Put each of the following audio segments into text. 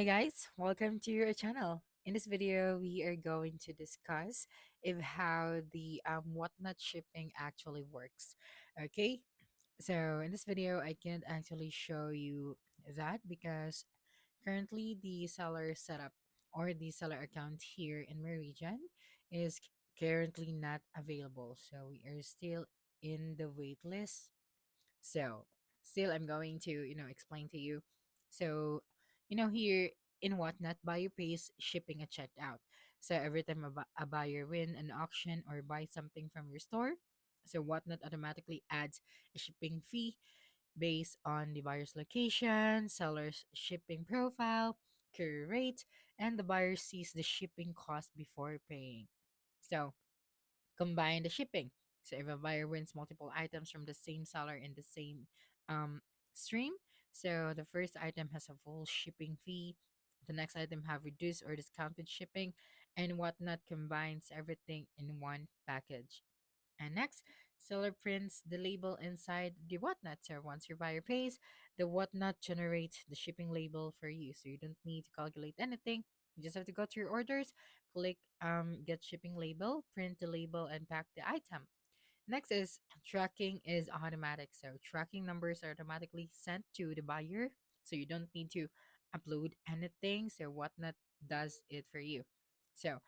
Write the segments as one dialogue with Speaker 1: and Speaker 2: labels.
Speaker 1: Hey guys, welcome to your channel. In this video, we are going to discuss if how the whatnot shipping actually works. Okay, so in this video, I can't actually show you that because currently the seller setup or the seller account here in my region is currently not available. So we are still in the wait list, so, still, I'm going to, explain to you. So, here in Whatnot, buyer pays shipping at checkout. So, every time a buyer win an auction or buy something from your store, so Whatnot automatically adds a shipping fee based on the buyer's location, seller's shipping profile, courier rate, and the buyer sees the shipping cost before paying. So, combine the shipping. So if a buyer wins multiple items from the same seller in the same um, stream, so the first item has a full shipping fee, the next item have reduced or discounted shipping, and Whatnot combines everything in one package. And next, seller prints the label inside the Whatnot. So once your buyer pays, the Whatnot generates the shipping label for you. So you don't need to calculate anything. You just have to go to your orders, click get shipping label, print the label, and pack the item. Next is tracking is automatic. So tracking numbers are automatically sent to the buyer. So you don't need to upload anything. So Whatnot does it for you. So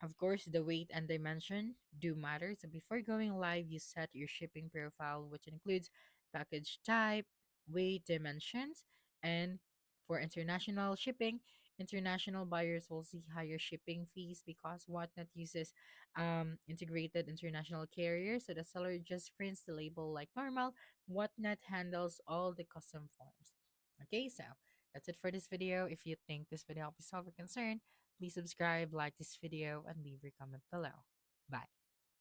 Speaker 1: of course, the weight and dimension do matter. So before going live, you set your shipping profile, which includes package type, weight, dimensions, and for international shipping, international buyers will see higher shipping fees because Whatnot uses integrated international carriers. So the seller just prints the label like normal. Whatnot handles all the custom forms. Okay, so that's it for this video. If you think this video helped you solve your concern, please subscribe, like this video, and leave your comment below. Bye.